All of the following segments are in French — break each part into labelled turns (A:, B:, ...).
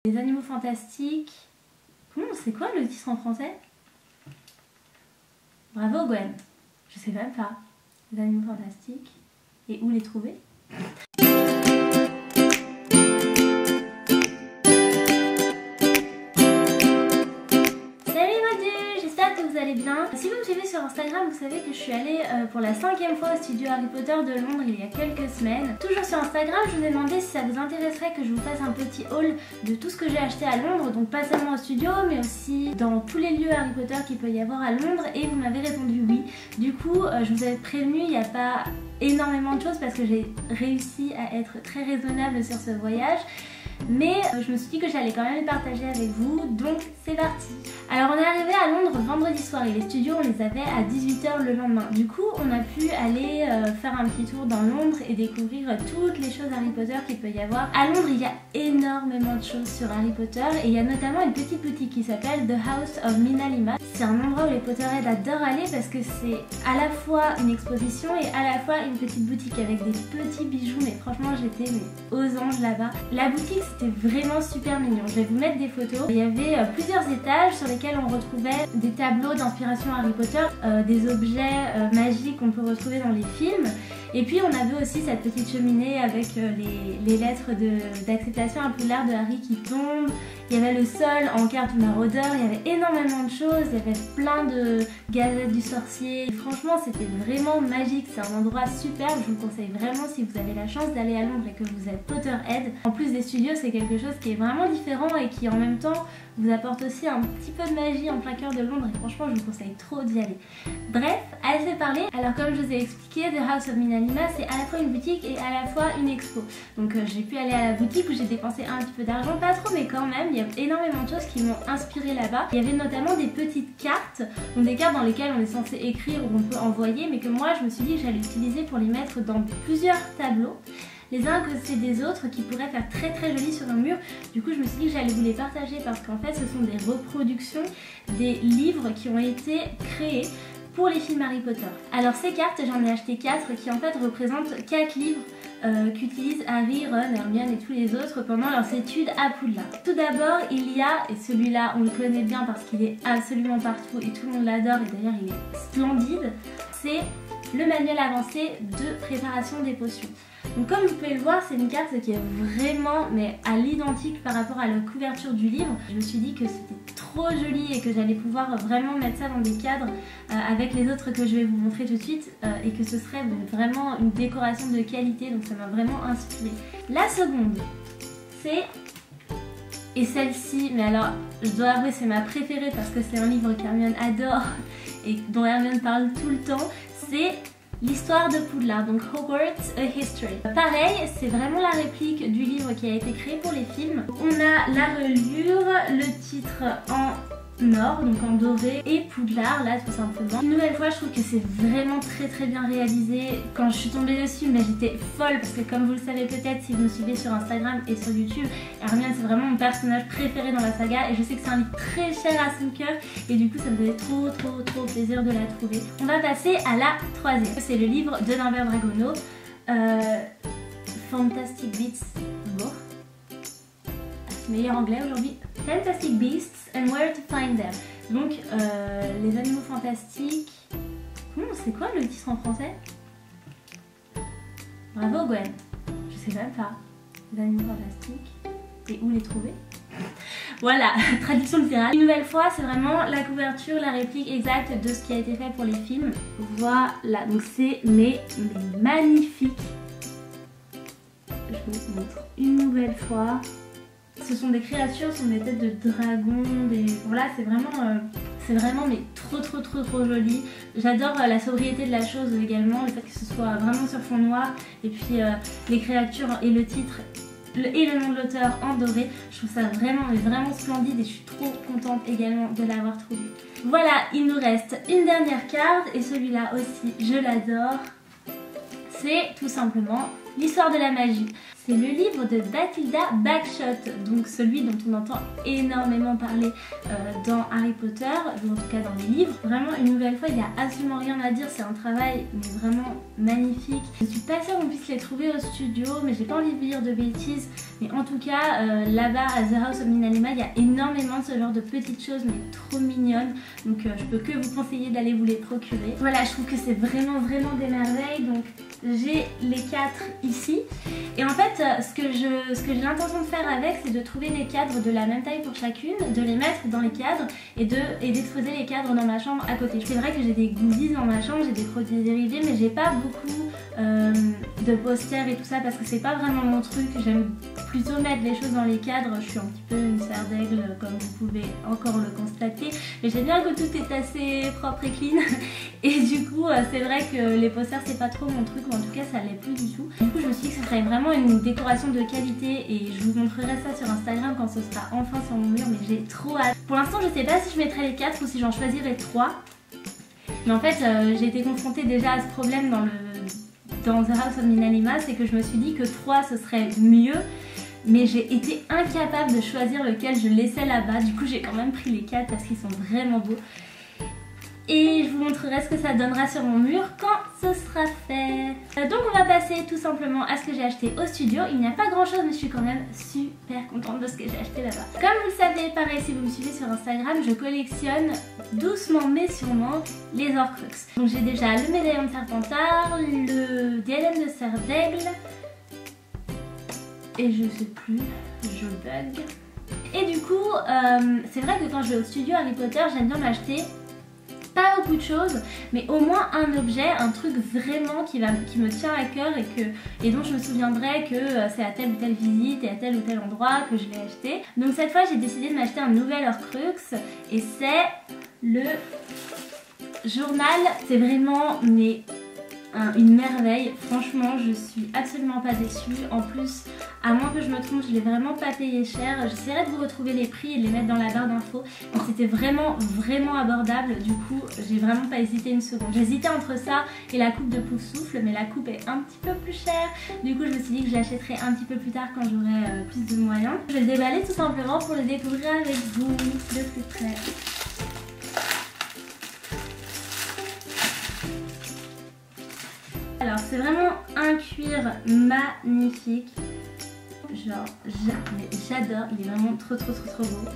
A: Les animaux fantastiques... c'est quoi le titre en français? Bravo Gwen. Je sais même pas. Les animaux fantastiques. Et où les trouver? Vous allez bien. Si vous me suivez sur Instagram, vous savez que je suis allée pour la 5e fois au studio Harry Potter de Londres il y a quelques semaines. Toujours sur Instagram, je vous ai demandé si ça vous intéresserait que je vous fasse un petit haul de tout ce que j'ai acheté à Londres, donc pas seulement au studio mais aussi dans tous les lieux Harry Potter qu'il peut y avoir à Londres, et vous m'avez répondu oui. Du coup, je vous avais prévenu, il n'y a pas énormément de choses parce que j'ai réussi à être très raisonnable sur ce voyage. Mais je me suis dit que j'allais quand même les partager avec vous, donc c'est parti. Alors on est arrivé à Londres vendredi soir et les studios on les avait à 18 h le lendemain. Du coup on a pu aller faire un petit tour dans Londres et découvrir toutes les choses Harry Potter qu'il peut y avoir. À Londres il y a énormément de choses sur Harry Potter et il y a notamment une petite boutique qui s'appelle The House of Minalima. C'est un endroit où les Potterheads adorent aller parce que c'est à la fois une exposition et à la fois une petite boutique avec des petits bijoux, mais franchement j'étais aux anges là-bas. La boutique c'était vraiment super mignon, je vais vous mettre des photos. Il y avait plusieurs étages sur lesquels on retrouvait des tableaux d'inspiration Harry Potter, des objets magiques qu'on peut retrouver dans les films. Et puis on avait aussi cette petite cheminée avec les lettres d'acceptation à Poudlard de Harry qui tombent. Il y avait le sol en carte du maraudeur, il y avait énormément de choses, il y avait plein de gazettes du sorcier. Franchement c'était vraiment magique, c'est un endroit superbe, je vous conseille vraiment si vous avez la chance d'aller à Londres et que vous êtes Potterhead. En plus des studios, c'est quelque chose qui est vraiment différent et qui en même temps vous apporte aussi un petit peu de magie en plein cœur de Londres et franchement je vous conseille trop d'y aller. Bref, assez parlé. Alors comme je vous ai expliqué, The House of Minalima c'est à la fois une boutique et à la fois une expo. Donc j'ai pu aller à la boutique où j'ai dépensé un petit peu d'argent, pas trop mais quand même, il y a énormément de choses qui m'ont inspiré là-bas. Il y avait notamment des petites cartes, donc des cartes dans lesquelles on est censé écrire ou on peut envoyer, mais que moi je me suis dit que j'allais utiliser pour les mettre dans plusieurs tableaux, les uns à côté des autres, qui pourraient faire très très joli sur nos murs. Du coup je me suis dit que j'allais vous les partager parce qu'en fait ce sont des reproductions des livres qui ont été créés pour les films Harry Potter. Alors ces cartes, j'en ai acheté 4 qui en fait représentent 4 livres qu'utilisent Harry, Ron, Hermione et tous les autres pendant leurs études à Poudlard. Tout d'abord il y a, et celui-là on le connaît bien parce qu'il est absolument partout et tout le monde l'adore et d'ailleurs il est splendide, c'est le manuel avancé de préparation des potions. Donc comme vous pouvez le voir, c'est une carte qui est vraiment mais à l'identique par rapport à la couverture du livre. Je me suis dit que c'était trop joli et que j'allais pouvoir vraiment mettre ça dans des cadres avec les autres que je vais vous montrer tout de suite et que ce serait vraiment une décoration de qualité, donc ça m'a vraiment inspirée. La seconde, c'est... Et celle-ci, mais alors je dois avouer c'est ma préférée parce que c'est un livre qu'Hermione adore et dont Hermione parle tout le temps, c'est l'histoire de Poudlard, donc Hogwarts A History. Pareil, c'est vraiment la réplique du livre qui a été créé pour les films. On a la reliure, le titre en or, donc en doré, et Poudlard là tout simplement. Une nouvelle fois je trouve que c'est vraiment très bien réalisé. Quand je suis tombée dessus, mais j'étais folle parce que comme vous le savez peut-être si vous me suivez sur Instagram et sur YouTube, Hermione c'est vraiment mon personnage préféré dans la saga et je sais que c'est un livre très cher à son cœur et du coup ça me faisait trop plaisir de la trouver. On va passer à la troisième, c'est le livre de Norbert Dragono, Fantastic Beasts, meilleur anglais aujourd'hui, Fantastic Beasts and Where to Find Them. Donc les animaux fantastiques. C'est quoi le titre en français? Bravo Gwen. Je sais même pas. Les animaux fantastiques et où les trouver. Voilà, traduction littérale. Une nouvelle fois, c'est vraiment la couverture, la réplique exacte de ce qui a été fait pour les films. Voilà, donc c'est mais magnifique. Je vous montre une nouvelle fois. Ce sont des créatures, ce sont des têtes de dragons, voilà, c'est vraiment mais trop joli. J'adore la sobriété de la chose également, le fait que ce soit vraiment sur fond noir et puis les créatures et le titre et le nom de l'auteur en doré. Je trouve ça vraiment splendide et je suis trop contente également de l'avoir trouvé. Voilà, il nous reste une dernière carte et celui-là aussi je l'adore. C'est tout simplement L'histoire de la magie. C'est le livre de Bathilda Bagshot, donc celui dont on entend énormément parler dans Harry Potter, ou en tout cas dans les livres. Vraiment, une nouvelle fois, il n'y a absolument rien à dire, c'est un travail mais vraiment magnifique. Je suis pas sûre qu'on puisse les trouver au studio, mais j'ai pas envie de dire de bêtises. Mais en tout cas, là-bas à The House of Minalima, il y a énormément de ce genre de petites choses, mais trop mignonnes. Donc je peux que vous conseiller d'aller vous les procurer. Voilà, je trouve que c'est vraiment des merveilles. Donc j'ai les 4 ici. Et en fait, ce que j'ai l'intention de faire avec, c'est de trouver des cadres de la même taille pour chacune, de les mettre dans les cadres et d'exposer les cadres dans ma chambre à côté. C'est vrai que j'ai des goodies dans ma chambre, j'ai des produits dérivés, mais j'ai pas beaucoup de posters et tout ça parce que c'est pas vraiment mon truc. J'aime plutôt mettre les choses dans les cadres. Je suis un petit peu une serre d'aigle, comme vous pouvez encore le constater, mais j'aime bien que tout est assez propre et clean. Et du coup, c'est vrai que les posters c'est pas trop mon truc, ou en tout cas ça l'est plus du tout. Du coup, je me suis dit que ce serait vraiment une décoration de qualité et je vous montrerai ça sur Instagram quand ce sera enfin sur mon mur, mais j'ai trop hâte. Pour l'instant, je sais pas si je mettrai les 4 ou si j'en choisirai 3. Mais en fait, j'ai été confrontée déjà à ce problème dans The House of Minalima, c'est que je me suis dit que 3 ce serait mieux. Mais j'ai été incapable de choisir lequel je laissais là-bas. Du coup, j'ai quand même pris les 4 parce qu'ils sont vraiment beaux. Et je vous montrerai ce que ça donnera sur mon mur quand ce sera fait. Donc on va passer tout simplement à ce que j'ai acheté au studio. Il n'y a pas grand chose, mais je suis quand même super contente de ce que j'ai acheté là-bas. Comme vous le savez, pareil, si vous me suivez sur Instagram, je collectionne doucement mais sûrement les Horcruxes. Donc j'ai déjà le médaillon de Serpentard, le diadème de serre d'aigle, et je sais plus, je bug. Et du coup, c'est vrai que quand je vais au studio Harry Potter, j'aime bien m'acheter pas beaucoup de choses, mais au moins un objet, un truc vraiment qui me tient à cœur et dont je me souviendrai que c'est à telle ou telle visite et à tel ou tel endroit que je l'ai acheté. Donc cette fois, j'ai décidé de m'acheter un nouvel Horcrux et c'est le journal. C'est vraiment une merveille, franchement je suis absolument pas déçue. En plus, à moins que je me trompe, je l'ai vraiment pas payé cher. J'essaierai de vous retrouver les prix et de les mettre dans la barre d'infos. Donc c'était vraiment abordable, du coup j'ai vraiment pas hésité une seconde. J'hésitais entre ça et la coupe de Poufsouffle, mais la coupe est un petit peu plus chère. Du coup je me suis dit que je l'achèterai un petit peu plus tard quand j'aurai plus de moyens. Je vais le déballer tout simplement pour le découvrir avec vous de plus près. Alors c'est vraiment un cuir magnifique, genre j'adore, il est vraiment trop beau.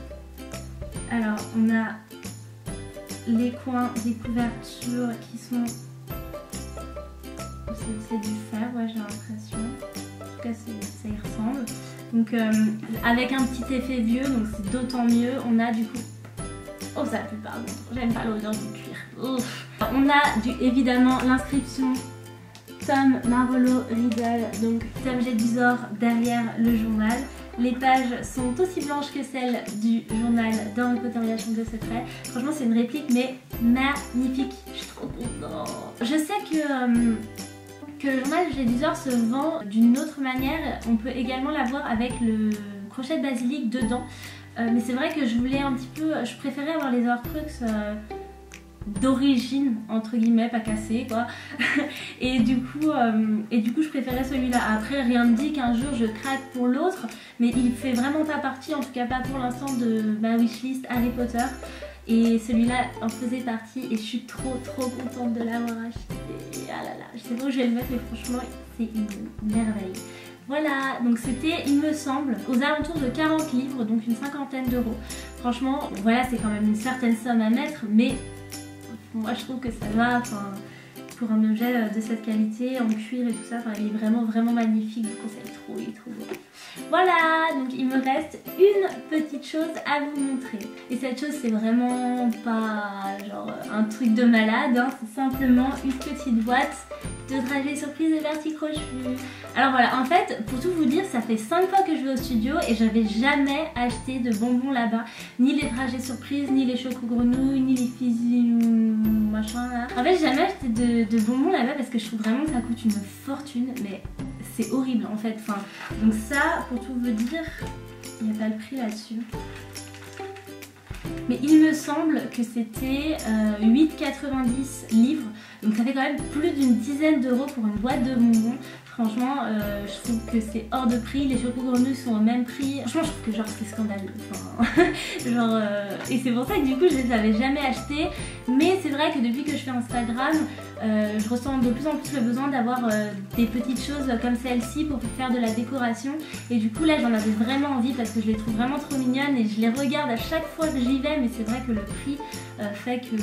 A: Alors on a les coins des couvertures qui sont, c'est du fer, ouais, j'ai l'impression, en tout cas ça y ressemble. Donc avec un petit effet vieux, donc c'est d'autant mieux. On a du coup, oh ça pue pardon, j'aime pas l'odeur du cuir. Ouf. On a évidemment l'inscription Tom Marvolo Riddle, donc Tom Jedusor derrière le journal. Les pages sont aussi blanches que celles du journal d'Harry Potter et la Chambre de Secret. Franchement c'est une réplique mais magnifique, je suis trop contente. Je sais que le journal de Jedusor se vend d'une autre manière. On peut également l'avoir avec le crochet de basilic dedans. Mais c'est vrai que je voulais un petit peu, je préférais avoir les Horcruxes d'origine entre guillemets, pas cassé quoi. et du coup je préférais celui-là. Après rien ne dit qu'un jour je craque pour l'autre, mais il fait vraiment pas partie, en tout cas pas pour l'instant, de ma wishlist Harry Potter, et celui-là en faisait partie et je suis trop contente de l'avoir acheté. Ah là là, je sais pas où je vais le mettre mais franchement c'est une merveille. Voilà, donc c'était, il me semble, aux alentours de 40 livres, donc une 50aine d'euros. Franchement, voilà, c'est quand même une certaine somme à mettre, mais moi je trouve que ça va, enfin, pour un objet de cette qualité, en cuir et tout ça, enfin, il est vraiment magnifique, je vous conseille trop, il est trop beau. Voilà, donc il me reste une petite chose à vous montrer. Et cette chose c'est vraiment pas genre un truc de malade, hein, c'est simplement une petite boîte de dragées surprise de Bertie Crochu. Alors voilà, en fait, pour tout vous dire, ça fait 5 fois que je vais au studio et j'avais jamais acheté de bonbons là-bas. Ni les dragées surprises, ni les choco grenouilles, ni les fizzy machin là. En fait, j'ai jamais acheté de bonbons là-bas parce que je trouve vraiment que ça coûte une fortune, mais c'est horrible en fait. Enfin, donc ça, pour tout vous dire, il n'y a pas le prix là-dessus. mais il me semble que c'était 8,90 livres, donc ça fait quand même plus d'une dizaine d'euros pour une boîte de bonbons. Franchement, je trouve que c'est hors de prix, les choco-grenouilles sont au même prix. Franchement, je trouve que genre c'est scandaleux. Enfin, et c'est pour ça que du coup je les avais jamais achetés. Mais c'est vrai que depuis que je fais Instagram, je ressens de plus en plus le besoin d'avoir des petites choses comme celle-ci pour faire de la décoration. Et du coup là j'en avais vraiment envie parce que je les trouve vraiment trop mignonnes et je les regarde à chaque fois que j'y vais. Mais c'est vrai que le prix fait que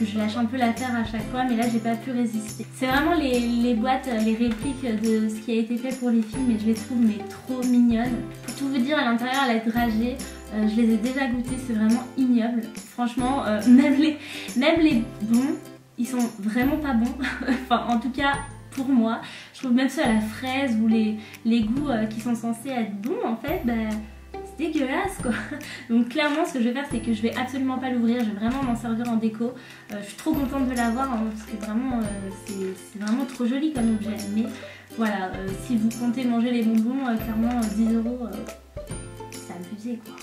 A: je lâche un peu l'affaire à chaque fois, mais là j'ai pas pu résister. C'est vraiment les boîtes, les répliques de ce qui a été fait pour les films et je les trouve mais trop mignonnes. Pour tout vous dire, à l'intérieur elle est dragée, je les ai déjà goûtées, c'est vraiment ignoble. Franchement, même les bons, ils sont vraiment pas bons. Enfin en tout cas pour moi, je trouve même ceux à la fraise ou les goûts qui sont censés être bons en fait, bah, dégueulasse quoi. Donc clairement ce que je vais faire c'est que je vais absolument pas l'ouvrir, je vais vraiment m'en servir en déco. Je suis trop contente de l'avoir hein, parce que vraiment c'est vraiment trop joli comme objet. Mais voilà, si vous comptez manger les bonbons, clairement 10 euros c'est abusé quoi.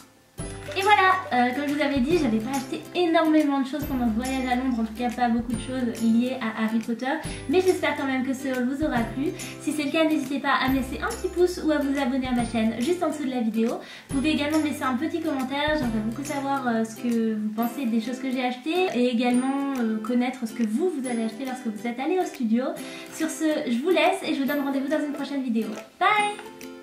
A: Et voilà, comme je vous avais dit, j'avais pas acheté énormément de choses pendant ce voyage à Londres, en tout cas pas beaucoup de choses liées à Harry Potter, mais j'espère quand même que ce haul vous aura plu. Si c'est le cas, n'hésitez pas à me laisser un petit pouce ou à vous abonner à ma chaîne juste en dessous de la vidéo. Vous pouvez également me laisser un petit commentaire, j'aimerais beaucoup savoir ce que vous pensez des choses que j'ai achetées et également connaître ce que vous allez acheter lorsque vous êtes allé au studio. Sur ce, je vous laisse et je vous donne rendez-vous dans une prochaine vidéo. Bye!